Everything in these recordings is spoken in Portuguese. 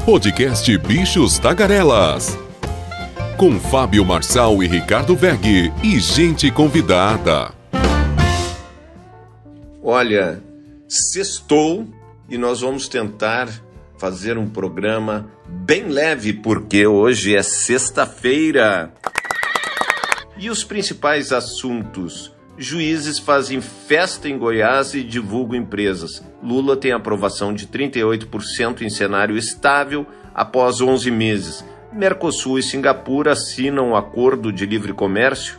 Podcast Bichos Tagarelas. Com Fábio Marçal e Ricardo Weg e gente convidada. Olha, sextou e nós vamos tentar fazer um programa bem leve, porque hoje é sexta-feira. E os principais assuntos: juízes fazem festa em Goiás e divulgam empresas. Lula tem aprovação de 38% em cenário estável após 11 meses. Mercosul e Singapura assinam um acordo de livre comércio.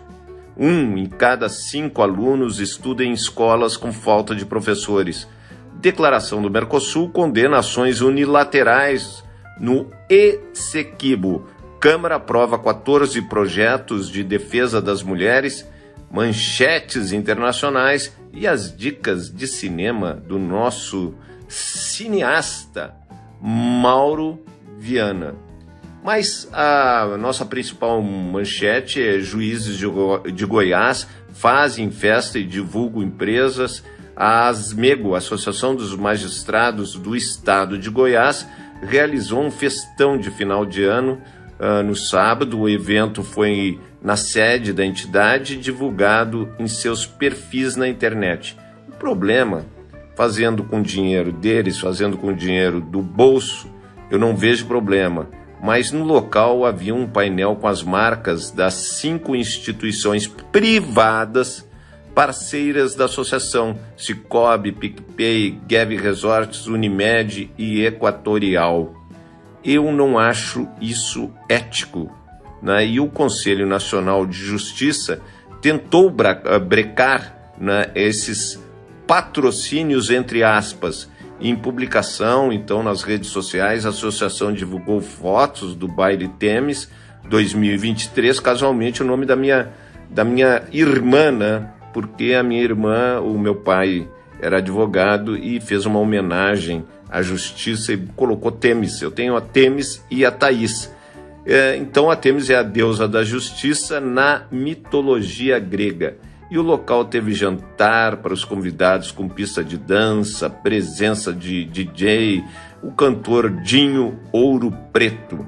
1 em cada 5 alunos estuda em escolas com falta de professores. Declaração do Mercosul condena ações unilaterais no Essequibo. Câmara aprova 14 projetos de defesa das mulheres. Manchetes internacionais e as dicas de cinema do nosso cineasta Mauro Viana. Mas a nossa principal manchete é: juízes de Goiás fazem festa e divulgam empresas. A ASMEGO, Associação dos Magistrados do Estado de Goiás, realizou um festão de final de ano no sábado. O evento foi na sede da entidade, divulgado em seus perfis na internet. O problema, fazendo com o dinheiro deles, fazendo com o dinheiro do bolso, eu não vejo problema. Mas no local havia um painel com as marcas das 5 instituições privadas parceiras da associação: Cicobi, PicPay, Gavi Resorts, Unimed e Equatorial. Eu não acho isso ético, né? E o Conselho Nacional de Justiça tentou brecar, né, esses patrocínios, entre aspas. Em publicação, então, nas redes sociais, a associação divulgou fotos do baile Temis 2023, casualmente o nome da minha irmã, né? Porque a minha irmã, o meu pai era advogado e fez uma homenagem à justiça e colocou Temis. Eu tenho a Temis e a Thaís. Então a Temis é a deusa da justiça na mitologia grega. E o local teve jantar para os convidados com pista de dança, presença de DJ, o cantor Dinho Ouro Preto.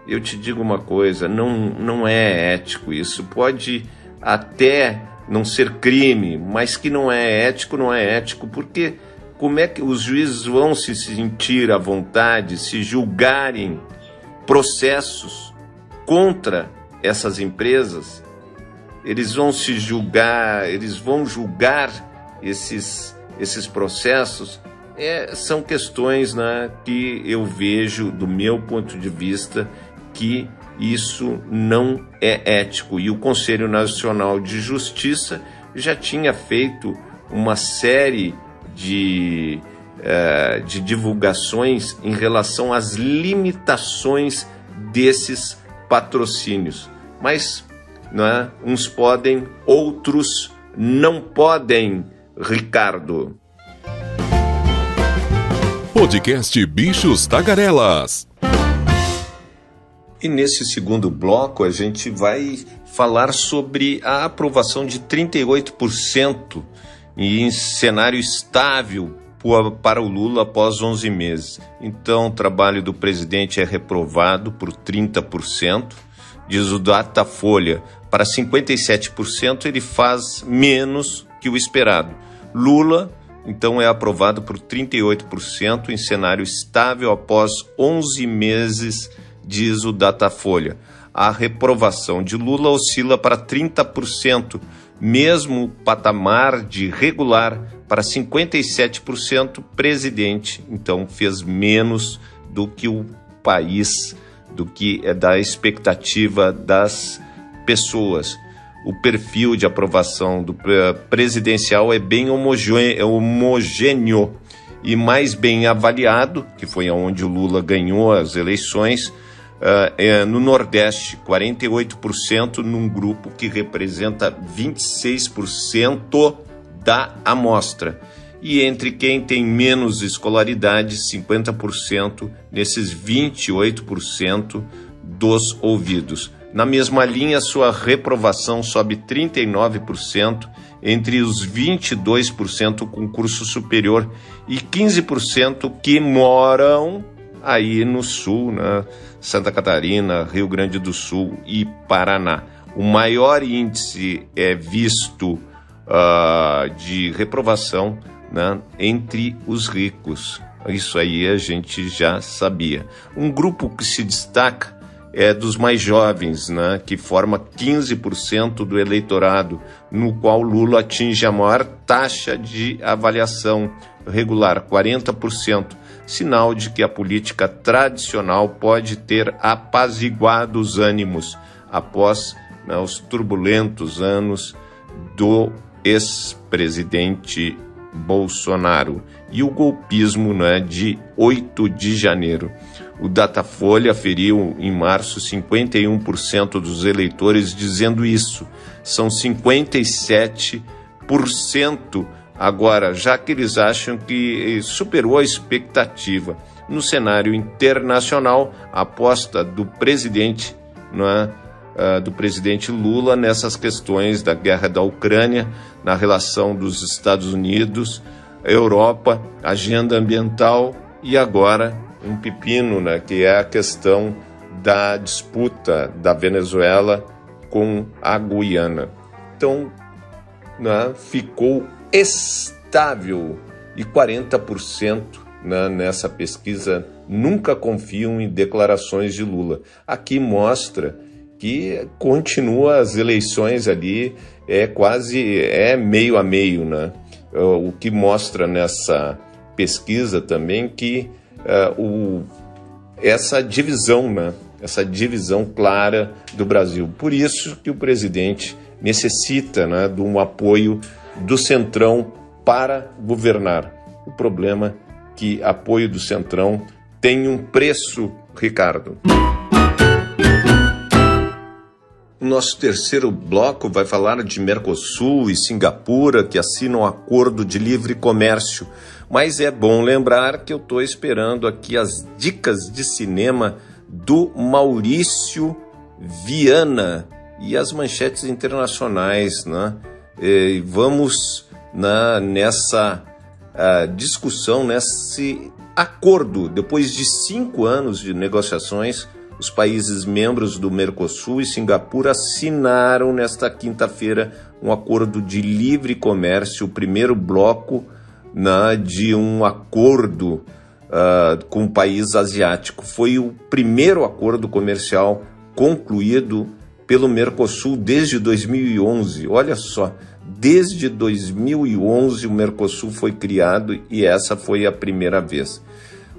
Eu te digo uma coisa, não é ético isso. Pode até não ser crime, mas que não é ético, porque como é que os juízes vão se sentir à vontade se julgarem processos contra essas empresas? Eles vão julgar esses processos. São questões, né, que eu vejo, do meu ponto de vista, que isso não é ético. E o Conselho Nacional de Justiça já tinha feito uma série de divulgações em relação às limitações desses patrocínios. Mas, né, uns podem, outros não podem, Ricardo. Podcast Bichos Tagarelas. E nesse segundo bloco a gente vai falar sobre a aprovação de 38% em cenário estável para o Lula após 11 meses. Então o trabalho do presidente é reprovado por 30%, diz o Datafolha. Para 57% ele faz menos que o esperado. Lula, então, é aprovado por 38% em cenário estável após 11 meses, diz o Datafolha. A reprovação de Lula oscila para 30%, mesmo patamar de regular para 57%. Presidente, então, fez menos do que o país, do que é da expectativa das pessoas. O perfil de aprovação do presidencial é bem homogêneo e mais bem avaliado, que foi onde o Lula ganhou as eleições, no Nordeste, 48%, num grupo que representa 26% da amostra. E entre quem tem menos escolaridade, 50%, nesses 28% dos ouvidos. Na mesma linha, sua reprovação sobe 39% entre os 22% com curso superior e 15% que moram aí no sul, né? Santa Catarina, Rio Grande do Sul e Paraná. O maior índice é visto de reprovação, né, entre os ricos. Isso aí a gente já sabia. Um grupo que se destaca é dos mais jovens, né, que forma 15% do eleitorado, no qual Lula atinge a maior taxa de avaliação regular, 40%, sinal de que a política tradicional pode ter apaziguado os ânimos após, né, os turbulentos anos do ex-presidente Bolsonaro e o golpismo, né, de 8 de janeiro. O Datafolha aferiu em março 51% dos eleitores dizendo isso. São 57% agora, já que eles acham que superou a expectativa. No cenário internacional, a aposta do presidente, né, do presidente Lula nessas questões da guerra da Ucrânia, na relação dos Estados Unidos, Europa, agenda ambiental e agora um pepino, né, que é a questão da disputa da Venezuela com a Guiana. Então, né, ficou estável e 40%, né, nessa pesquisa nunca confiam em declarações de Lula. Aqui mostra que continua as eleições ali, é meio a meio, né? O que mostra nessa pesquisa também que essa divisão, né? Essa divisão clara do Brasil. Por isso que o presidente necessita, né, de um apoio do Centrão para governar. O problema é que apoio do Centrão tem um preço, Ricardo. O nosso terceiro bloco vai falar de Mercosul e Singapura, que assinam um acordo de livre comércio. Mas é bom lembrar que eu estou esperando aqui as dicas de cinema do Maurício Viana e as manchetes internacionais, né? E vamos, né, nessa discussão, nesse acordo. Depois de 5 anos de negociações, os países membros do Mercosul e Singapura assinaram nesta quinta-feira um acordo de livre comércio, o primeiro bloco, né, de um acordo com um país asiático. Foi o primeiro acordo comercial concluído pelo Mercosul desde 2011. Olha só, desde 2011 o Mercosul foi criado e essa foi a primeira vez.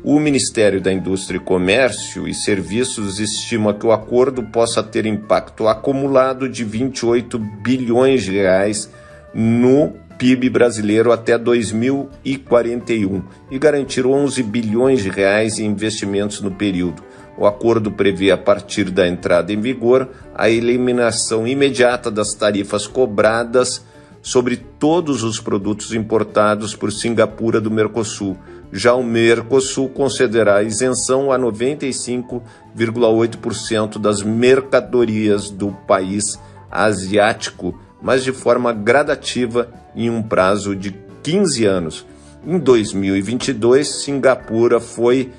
O Ministério da Indústria e Comércio e Serviços estima que o acordo possa ter impacto acumulado de 28 bilhões de reais no PIB brasileiro até 2041 e garantir 11 bilhões de reais em investimentos no período. O acordo prevê, a partir da entrada em vigor, a eliminação imediata das tarifas cobradas sobre todos os produtos importados por Singapura do Mercosul. Já o Mercosul concederá isenção a 95,8% das mercadorias do país asiático, mas de forma gradativa em um prazo de 15 anos. Em 2022, Singapura foi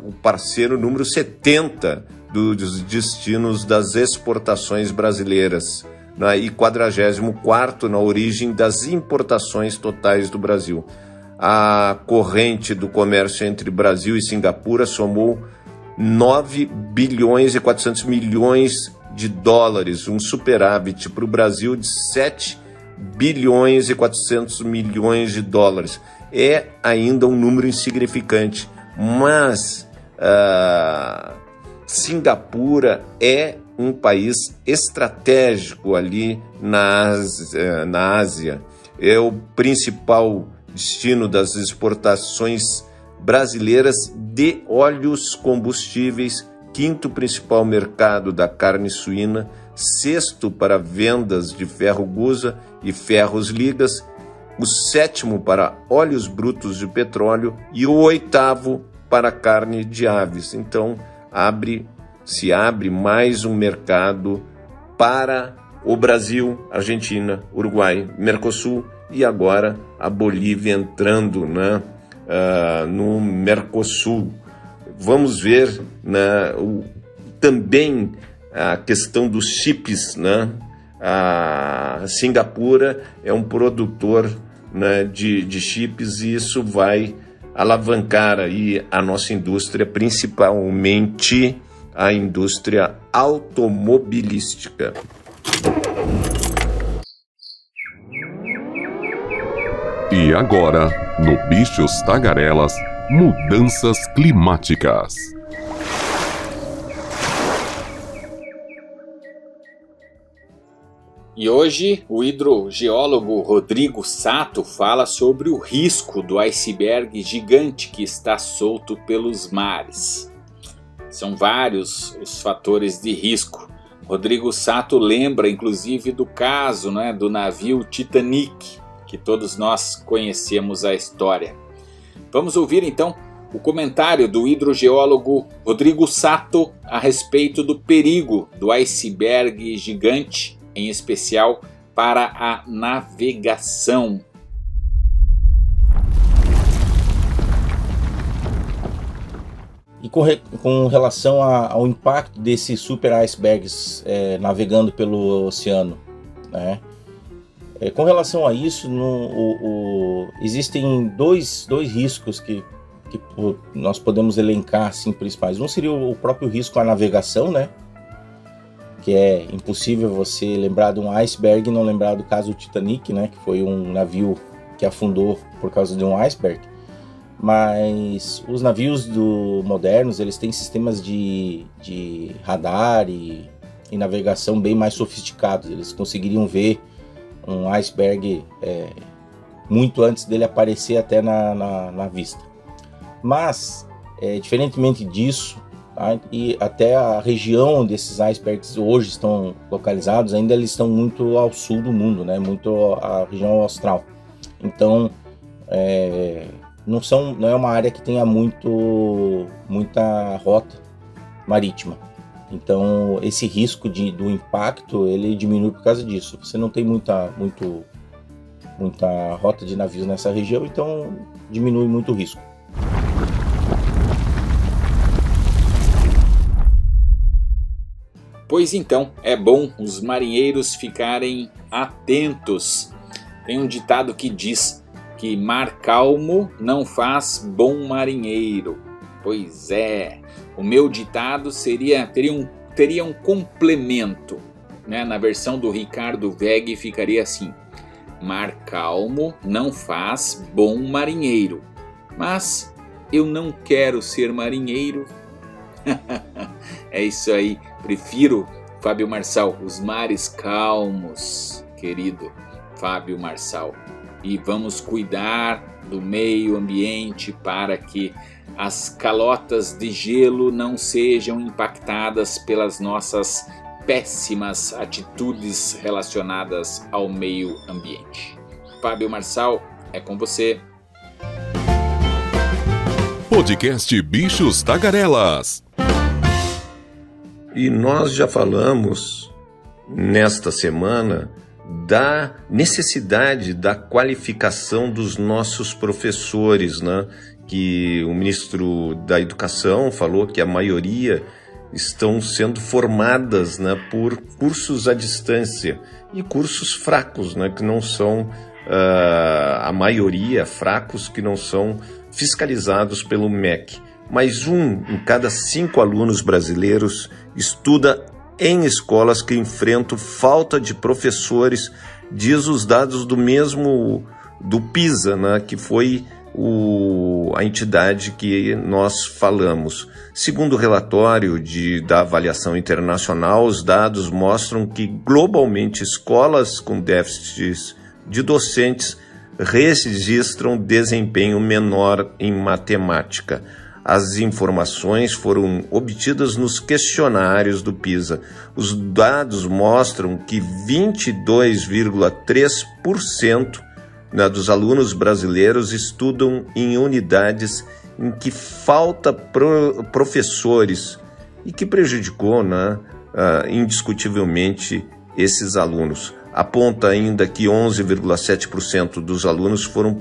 o parceiro número 70 dos destinos das exportações brasileiras, né, e 44º na origem das importações totais do Brasil. A corrente do comércio entre Brasil e Singapura somou 9 bilhões e 400 milhões de dólares, um superávit para o Brasil de 7 bilhões e 400 milhões de dólares. É ainda um número insignificante, mas Singapura é um país estratégico ali na Ásia. É o principal destino das exportações brasileiras de óleos combustíveis, 5º principal mercado da carne suína, 6º para vendas de ferro-gusa e ferros ligas, o 7º para óleos brutos de petróleo e o 8º para carne de aves. Então, se abre mais um mercado para o Brasil, Argentina, Uruguai, Mercosul e agora a Bolívia entrando, né, no Mercosul. Vamos ver, né, também a questão dos chips, né? A Singapura é um produtor, né, de chips, e isso vai alavancar aí a nossa indústria, principalmente a indústria automobilística. E agora, no Bichos Tagarelas, mudanças climáticas. E hoje o hidrogeólogo Rodrigo Sato fala sobre o risco do iceberg gigante que está solto pelos mares. São vários os fatores de risco. Rodrigo Sato lembra inclusive do caso, né, do navio Titanic, que todos nós conhecemos a história. Vamos ouvir então o comentário do hidrogeólogo Rodrigo Sato a respeito do perigo do iceberg gigante, em especial para a navegação. E com relação ao impacto desses super icebergs navegando pelo oceano, né? Com relação a isso, existem dois riscos que nós podemos elencar assim, principais. Um seria o próprio risco à navegação, né? Que é impossível você lembrar de um iceberg e não lembrar do caso Titanic, né? Que foi um navio que afundou por causa de um iceberg. Mas os navios modernos, eles têm sistemas de radar e navegação bem mais sofisticados. Eles conseguiriam ver um iceberg muito antes dele aparecer até na vista. Mas, diferentemente disso, tá, e até a região onde esses icebergs hoje estão localizados, ainda eles estão muito ao sul do mundo, né, muito a região austral. Então, não é uma área que tenha muita rota marítima. Então, esse risco do impacto, ele diminui por causa disso. Você não tem muita rota de navios nessa região, então diminui muito o risco. Pois então, é bom os marinheiros ficarem atentos. Tem um ditado que diz que mar calmo não faz bom marinheiro. Pois é, o meu ditado teria um complemento, né? Na versão do Ricardo Weg ficaria assim: mar calmo não faz bom marinheiro, mas eu não quero ser marinheiro. É isso aí, prefiro, Fábio Marçal, os mares calmos, querido Fábio Marçal. E vamos cuidar do meio ambiente para que as calotas de gelo não sejam impactadas pelas nossas péssimas atitudes relacionadas ao meio ambiente. Fábio Marçal, é com você. Podcast Bichos Tagarelas. E nós já falamos nesta semana da necessidade da qualificação dos nossos professores, né? Que o ministro da Educação falou que a maioria estão sendo formadas, né, por cursos à distância e cursos fracos, né, que não são, a maioria, fracos, que não são fiscalizados pelo MEC. Mas 1 em cada 5 alunos brasileiros estuda em escolas que enfrentam falta de professores, diz os dados do PISA, né, que foi a entidade que nós falamos. Segundo o relatório da avaliação internacional, os dados mostram que globalmente escolas com déficits de docentes registram desempenho menor em matemática. As informações foram obtidas nos questionários do PISA. Os dados mostram que 22,3% dos alunos brasileiros estudam em unidades em que falta professores e que prejudicou, indiscutivelmente, esses alunos. Aponta ainda que 11,7% dos alunos foram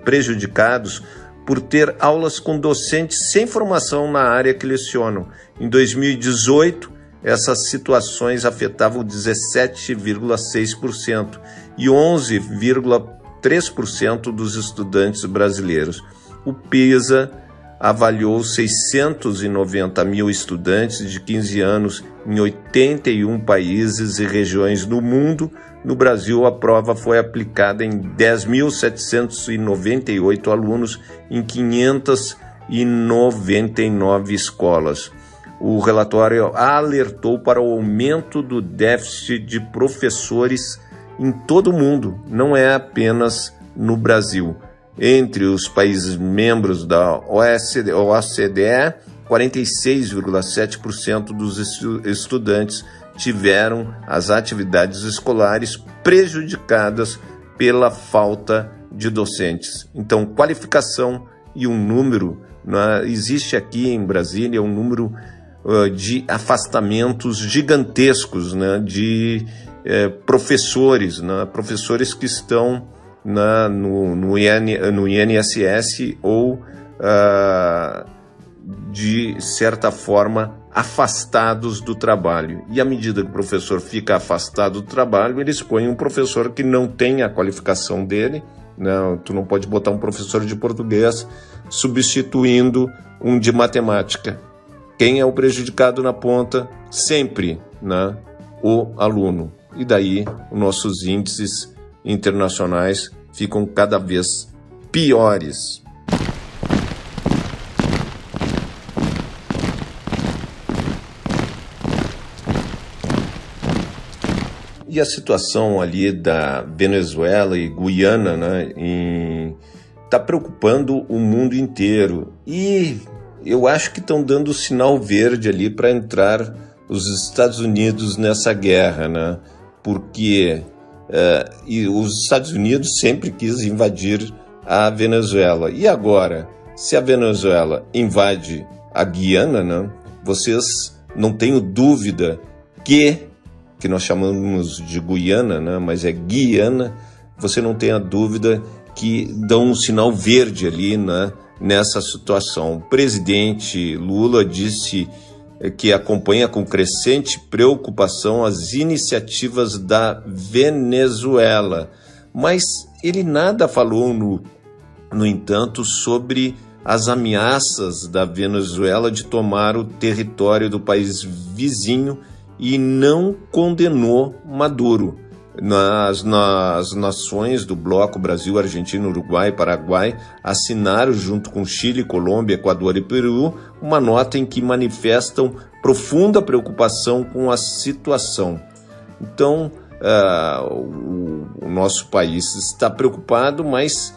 prejudicados por ter aulas com docentes sem formação na área que lecionam. Em 2018, essas situações afetavam 17,6% e 11,3% dos estudantes brasileiros. O PISA avaliou 690 mil estudantes de 15 anos em 81 países e regiões do mundo. No Brasil, a prova foi aplicada em 10.798 alunos em 599 escolas. O relatório alertou para o aumento do déficit de professores em todo o mundo, não é apenas no Brasil. Entre os países membros da OCDE, 46,7% dos estudantes tiveram as atividades escolares prejudicadas pela falta de docentes. Então, qualificação e um número, né, existe aqui em Brasília um número de afastamentos gigantescos, né, de professores, né, professores que estão no INSS ou, de certa forma, afastados do trabalho. E à medida que o professor fica afastado do trabalho, eles põem um professor que não tem a qualificação dele, né? Tu não pode botar um professor de português substituindo um de matemática. Quem é o prejudicado na ponta? Sempre, né? O aluno. E daí os nossos índices internacionais ficam cada vez piores. E a situação ali da Venezuela e Guiana, né, está preocupando o mundo inteiro. E eu acho que estão dando sinal verde ali para entrar os Estados Unidos nessa guerra, né? Porque e os Estados Unidos sempre quis invadir a Venezuela. E agora, se a Venezuela invade a Guiana, né, vocês não tenham dúvida que nós chamamos de Guiana, né, mas é Guiana, você não tenha dúvida que dão um sinal verde ali, né, nessa situação. O presidente Lula disse que acompanha com crescente preocupação as iniciativas da Venezuela, mas ele nada falou, no entanto, sobre as ameaças da Venezuela de tomar o território do país vizinho e não condenou Maduro. Nas nações do bloco Brasil, Argentina, Uruguai e Paraguai assinaram, junto com Chile, Colômbia, Equador e Peru, uma nota em que manifestam profunda preocupação com a situação. Então, o nosso país está preocupado, mas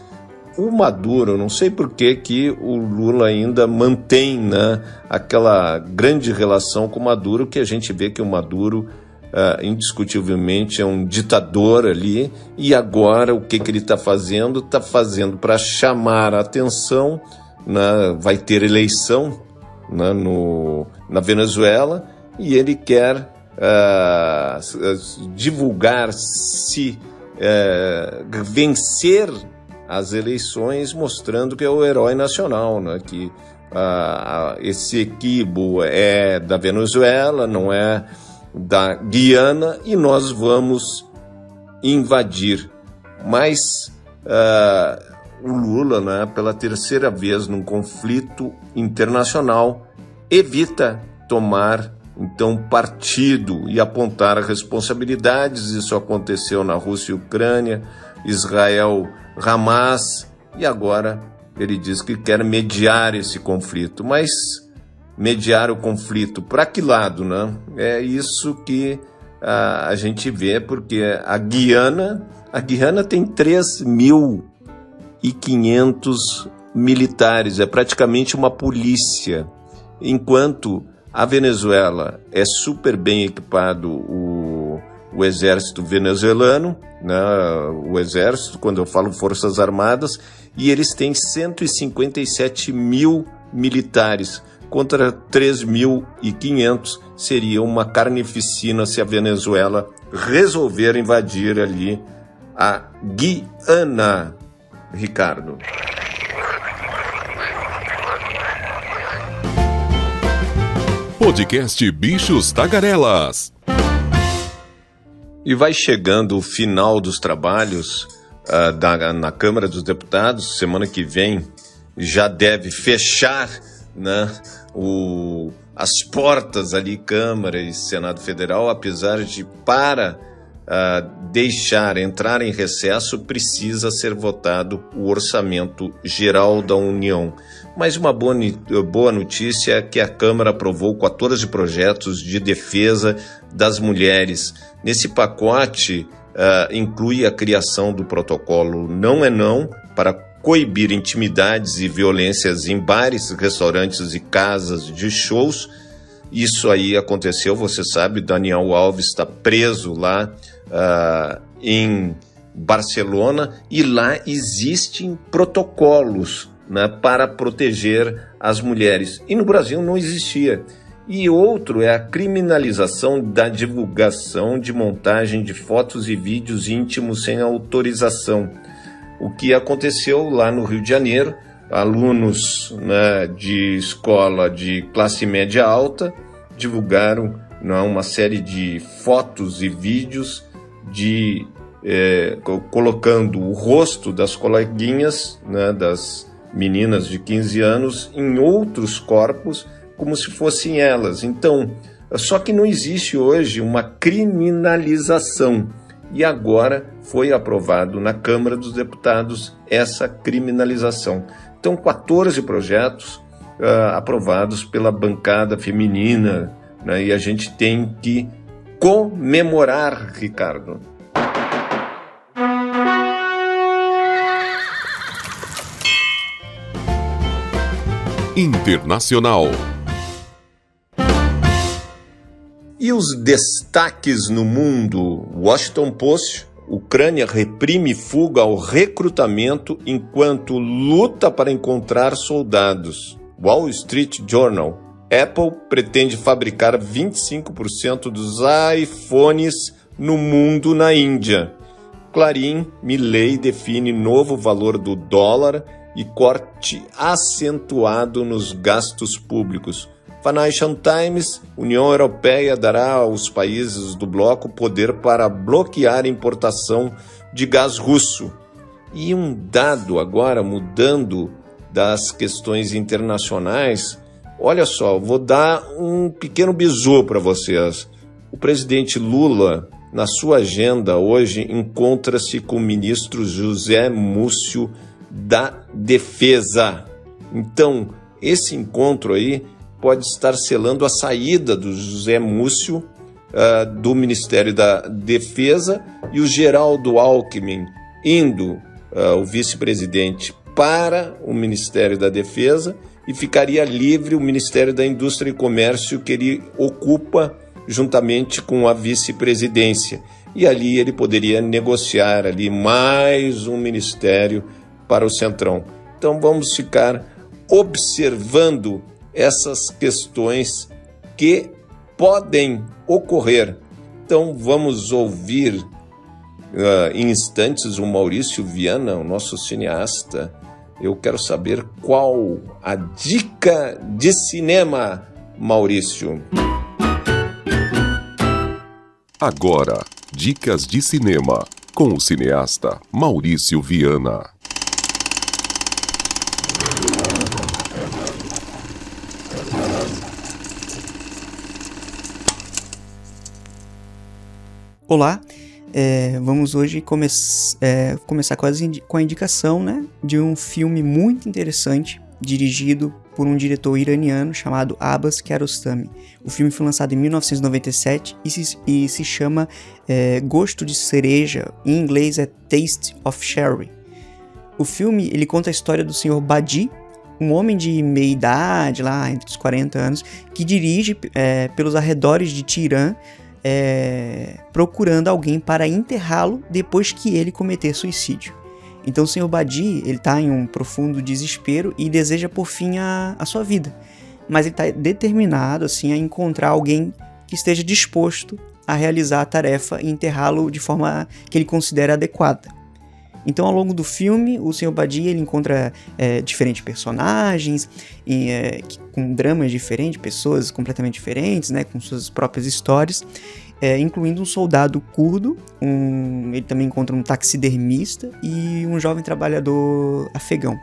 o Maduro, não sei por que o Lula ainda mantém, né, aquela grande relação com o Maduro, que a gente vê que o Maduro indiscutivelmente é um ditador ali, e agora o que ele está fazendo? Está fazendo para chamar a atenção, né, vai ter eleição, né, na Venezuela, e ele quer divulgar, se vencer as eleições, mostrando que é o herói nacional, né, que esse equívoco é da Venezuela, não é da Guiana, e nós vamos invadir. Mas o Lula, né, pela terceira vez num conflito internacional, evita tomar então partido e apontar responsabilidades. Isso aconteceu na Rússia e Ucrânia, Israel, Hamas, e agora ele diz que quer mediar esse conflito. Mas mediar o conflito para que lado, né? É isso que a gente vê, porque a Guiana tem 3.500 militares, é praticamente uma polícia, enquanto a Venezuela é super bem equipado, o exército venezuelano, né? O exército, quando eu falo Forças Armadas, e eles têm 157 mil militares, contra 3.500, seria uma carnificina se a Venezuela resolver invadir ali a Guiana. Ricardo. Podcast Bichos Tagarelas. E vai chegando o final dos trabalhos na Câmara dos Deputados. Semana que vem já deve fechar, né, as portas ali, Câmara e Senado Federal, apesar de para deixar entrar em recesso precisa ser votado o Orçamento Geral da União. Mas uma boa notícia é que a Câmara aprovou 14 projetos de defesa das mulheres. Nesse pacote inclui a criação do protocolo Não é Não para coibir intimidades e violências em bares, restaurantes e casas de shows. Isso aí aconteceu, você sabe, Daniel Alves está preso lá em Barcelona e lá existem protocolos, né, para proteger as mulheres. E no Brasil não existia. E outro é a criminalização da divulgação de montagem de fotos e vídeos íntimos sem autorização. O que aconteceu lá no Rio de Janeiro, alunos, né, de escola de classe média alta divulgaram, né, uma série de fotos e vídeos colocando o rosto das coleguinhas, né, das meninas de 15 anos em outros corpos, como se fossem elas. Então, só que não existe hoje uma criminalização. E agora foi aprovado na Câmara dos Deputados essa criminalização. Então, 14 projetos aprovados pela bancada feminina, né? E a gente tem que comemorar, Ricardo. Internacional. E os destaques no mundo? Washington Post: Ucrânia reprime fuga ao recrutamento enquanto luta para encontrar soldados. Wall Street Journal: Apple pretende fabricar 25% dos iPhones no mundo na Índia. Clarim: Milei define novo valor do dólar e corte acentuado nos gastos públicos. Financial Times: União Europeia dará aos países do bloco poder para bloquear a importação de gás russo. E um dado agora, mudando das questões internacionais, olha só, vou dar um pequeno bizu para vocês. O presidente Lula, na sua agenda hoje, encontra-se com o ministro José Múcio da Defesa. Então, esse encontro aí pode estar selando a saída do José Múcio do Ministério da Defesa e o Geraldo Alckmin indo, o vice-presidente, para o Ministério da Defesa, e ficaria livre o Ministério da Indústria e Comércio, que ele ocupa juntamente com a vice-presidência. E ali ele poderia negociar ali mais um ministério para o Centrão. Então vamos ficar observando essas questões que podem ocorrer. Então vamos ouvir em instantes o Maurício Viana, o nosso cineasta. Eu quero saber qual a dica de cinema, Maurício. Agora, dicas de cinema com o cineasta Maurício Viana. Olá, vamos hoje começar com a indicação, né, de um filme muito interessante, dirigido por um diretor iraniano chamado Abbas Kiarostami. O filme foi lançado em 1997 e se chama Gosto de Cereja, em inglês é Taste of Cherry. O filme ele conta a história do Sr. Badi, um homem de meia idade, lá entre os 40 anos, que dirige pelos arredores de Teherã, procurando alguém para enterrá-lo depois que ele cometer suicídio. Então o Sr. Badi está em um profundo desespero e deseja por fim a sua vida, mas ele está determinado assim, a encontrar alguém que esteja disposto a realizar a tarefa e enterrá-lo de forma que ele considera adequada. Então, ao longo do filme, o Sr. Badia ele encontra diferentes personagens, com dramas diferentes, pessoas completamente diferentes, né, com suas próprias histórias, incluindo um soldado curdo, ele também encontra um taxidermista e um jovem trabalhador afegão.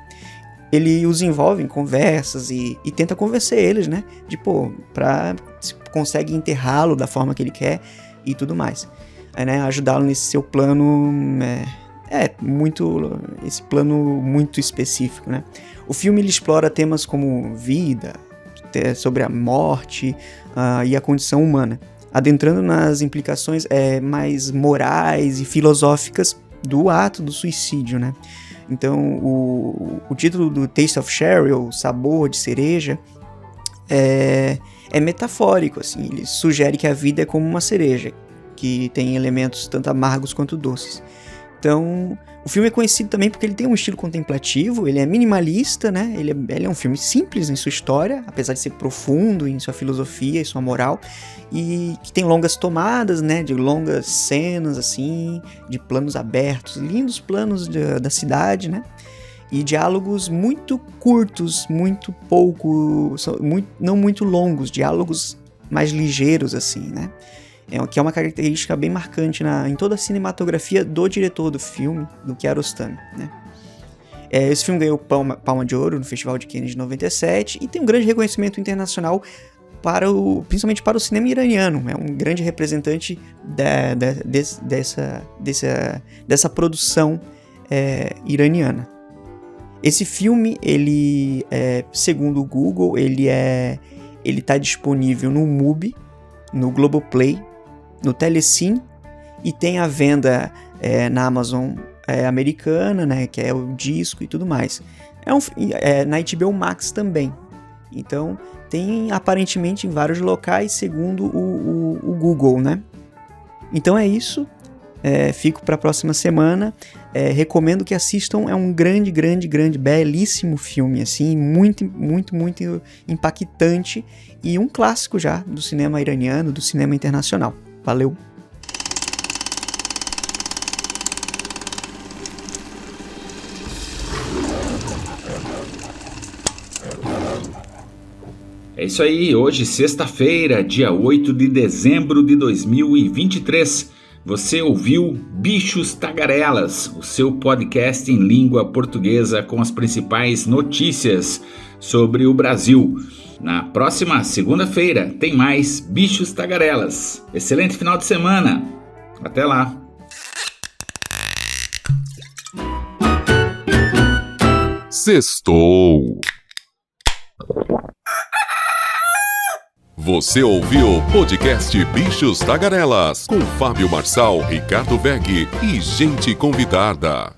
Ele os envolve em conversas e tenta convencer eles, né, de se consegue enterrá-lo da forma que ele quer e tudo mais. Né, ajudá-lo nesse seu plano, esse plano muito específico, né. O filme ele explora temas como vida, sobre a morte e a condição humana, adentrando nas implicações mais morais e filosóficas do ato do suicídio, né. Então, o título do Taste of Cherry, ou Sabor de Cereja, é metafórico, assim. Ele sugere que a vida é como uma cereja, que tem elementos tanto amargos quanto doces. Então, o filme é conhecido também porque ele tem um estilo contemplativo, ele é minimalista, né? Ele é um filme simples em sua história, apesar de ser profundo em sua filosofia e sua moral, e que tem longas tomadas, né? De longas cenas, assim, de planos abertos, lindos planos da cidade, né? E diálogos muito curtos, não muito longos, diálogos mais ligeiros, assim, né? Que é uma característica bem marcante em toda a cinematografia do diretor do filme, do Kiarostami, né? Esse filme ganhou Palma de Ouro no Festival de Cannes de 97 e tem um grande reconhecimento internacional principalmente para o cinema iraniano. É um grande representante dessa produção iraniana. Esse filme, ele, segundo o Google, ele está disponível no MUBI, no Globoplay, no Telecine, e tem a venda na Amazon americana, né, que é o disco e tudo mais. Na HBO Max também. Então, tem aparentemente em vários locais, segundo o Google, né? Então é isso. Fico para a próxima semana. Recomendo que assistam. É um grande, belíssimo filme, assim, muito, muito, muito impactante e um clássico já do cinema iraniano, do cinema internacional. Valeu! É isso aí, hoje, sexta-feira, dia 8 de dezembro de 2023. Você ouviu Bichos Tagarelas, o seu podcast em língua portuguesa com as principais notícias sobre o Brasil. Na próxima segunda-feira tem mais Bichos Tagarelas. Excelente final de semana. Até lá. Sextou. Você ouviu o podcast Bichos Tagarelas com Fábio Marçal, Ricardo Veg e gente convidada.